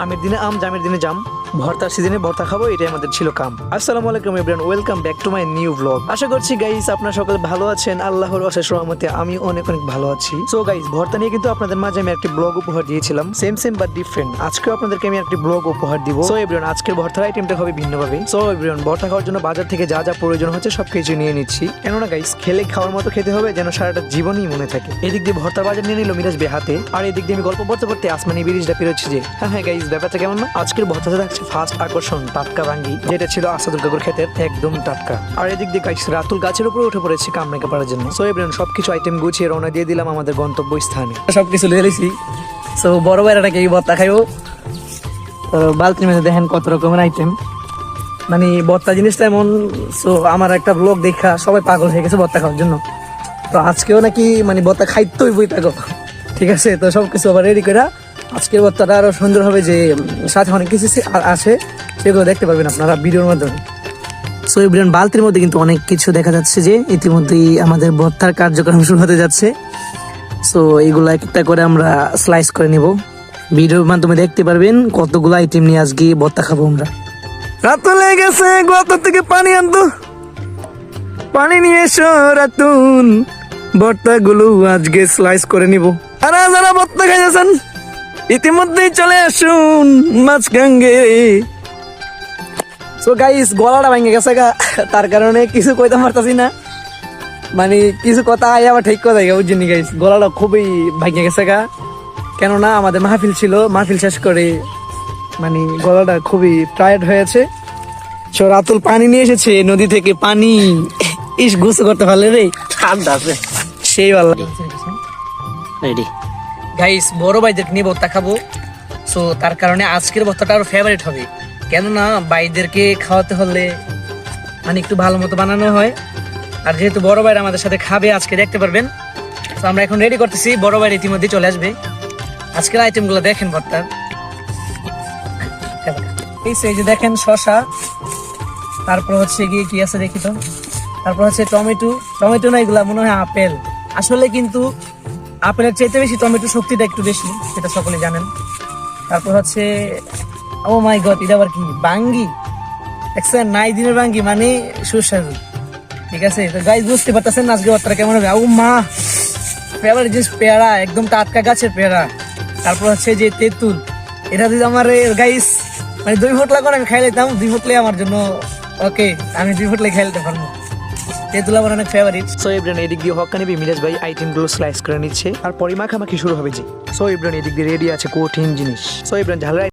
আমের দিনে আম, জামের দিনে জাম, ভর্তার সিজনে ভর্তা খাবো, এটাই আমাদের ছিল কাম। আসসালামু আলাইকুম everyone, welcome back to my new blog. আশা করছি গাইস আপনারা সকলে ভালো আছেন, আল্লাহর অশেষ রহমতে আমি অনেক ভালো আছি। সো গাইস, ভর্তা নিয়ে কিন্তু আপনাদের মাঝে আমি একটি ব্লগ উপহার দিয়েছিলাম, সেম বাট ডিফারেন্ট। আজকেও আপনাদেরকে আমি একটি ব্লগ উপহার দিব। সো এভরিওয়ান, আজকের ভর্তার আইটেমটা হবে ভিন্নভাবে। সো এভরিওয়ান, ভর্তা খাওয়ার জন্য বাজার থেকে যা যা প্রয়োজন হচ্ছে সবকিছু নিয়ে নিচ্ছি, কেননা গাইস খেলে খাওয়ার মতো খেতে হবে, যেন সারাটা জীবনই মনে থাকে। এদিক দিয়ে ভর্তার বাজার নিয়ে নিল মিরাজ বে হাতে, আর এদিক দিয়ে আমি গল্প করতে করতে আসমানি ব্রিজটা পেরোচ্ছি যে হ্যাঁ গাইস, ব্যাপারটা কেমন না? আজকের ভর্তাতে থাকছে ফার্স্ট আকর্ষণ টাটকা ভাঙ্গি, যেটা ছিল আসাদুল কাকুর ক্ষেতের, একদম টাটকা। আর এদিক দিয়ে গাইস রাতুল গাছের উপরে উঠে পড়েছে কামরাঙ্গা পাড়ার জন্য। সো এভরিওয়ান, সবকিছু আইটেম গুছিয়ে রওনা দিয়ে দিলাম আমাদের গন্তব্য স্থানে। সবকিছু লিয়ে এসেছি। সো বড় ভাইরাটাকে এই ভর্তা খাইও। বালতির মধ্যে দেখেন কত রকমের আইটেম, মানে ভর্তা জিনিসটা এমন। সো আমার একটা ব্লগ দেখা সবাই পাগল হয়ে গেছে ভর্তা খাওয়ার জন্য। তো আজকেও নাকি মানে ভর্তা খাইতেই বই পাগল, ঠিক আছে? তো সবকিছু আবার রেডি করে আজকের ভর্তাটা আরো সুন্দর হবে, যে সাথে অনেক কিছু আসে, সেগুলো দেখতে পারবেন আপনারা ভিডিওর মাধ্যমে। সো এই বালতির মধ্যে কিন্তু অনেক কিছু দেখা যাচ্ছে যে ইতিমধ্যেই আমাদের ভর্তার কার্যক্রম শুরু হতে যাচ্ছে। সো এইগুলো একটা করে আমরা স্লাইস করে নিব, ভিডিওর মাধ্যমে দেখতে পারবেন কতগুলো আইটেম নিয়ে আজকে ভর্তা খাবো আমরা। রাত লেগে গেছে, গোয়াল থেকে পানি আনতো, পানি নিয়ে এসো রাতুন, ভর্তাগুলো আজকে স্লাইস করে নিব। আর যারা ভর্তা খাইছেন ইতিমধ্যেই চলে আসুন মাছগাঙ্গে। সো গাইস, গলাটা ভেঙে গেছে গা, তার কারণে কিছু কইতে পারতাছি না, মানে কিছু কথা আবার ঠিক কথা বুঝছেন গাইস, গলাটা খুবই ভেঙে গেছে গা। কেননা আমাদের মাহফিল ছিল, মাহফিল শেষ করে মানে গলাটা খুবই টায়ার্ড হয়েছে। সো রাতুল পানি নিয়ে এসেছে নদী থেকে, পানি ইস গোসল করতে পারলে রে, ঠান্ডা আছে সেই ভালো রেডি। গাইস, বড় ভাইদেরকে নিয়ে ভর্তা খাবো। সো তার কারণে আজকের ভর্তাটা আরো ফেভারিট হবে, কেননা ভাইদেরকে খাওয়াতে হলে মানে একটু ভালো মতো বানানো হয়। আর যেহেতু বড় ভাইরা আমাদের সাথে খাবে আজকে, দেখতে পারবেন। তো আমরা এখন রেডি করতেছি, বড় ভাইরা ইতিমধ্যে চলে আসবে। আজকের আইটেমগুলো দেখেন ভর্তার, এই যে দেখেন শসা, তারপর হচ্ছে গিয়ে কি আছে দেখি তো, তারপর হচ্ছে টমেটো না, এগুলা মনে হয় আপেল। আসলে কিন্তু আপেলের চাইতে বেশি টমেটো শক্তিটা একটু বেশি, সেটা সকলে জানেন। তারপর হচ্ছে ও মাই গড, এটা আবার কি? বাঙ্গি, দেখছেন? নাই দিনের বাঙ্গি মানে সুস্বাদু, ঠিক আছে? তো গাইস, বুঝতে পারতেছেন আজকে ভর্তাটা কেমন হবে। ও মা, ফেভারিট জিনিস পেয়ারা, একদম টাটকা গাছের পেয়ারা। তারপর হচ্ছে যে তেঁতুল, এটা যদি আমার গাইস মানে 2 ফুট লাগবে আমি খাই নিতাম, 2 ফুটলে আমার জন্য ওকে, আমি 2 ফুটলে খাই নিতে পারবো। তেঁতুল আমার অনেক ফেভারিট। সো এভরিওয়ান, এদিক দিয়ে হক্কা নিবি মিরাজ ভাই আইটেমগুলো স্লাইস করে নিচ্ছে, আর পরে মাখামাখি শুরু হবে যে। সো এভরিওয়ান, এদিক দিয়ে রেডি আছে কঠিন জিনিস। সো এভরিওয়ান, ঝালের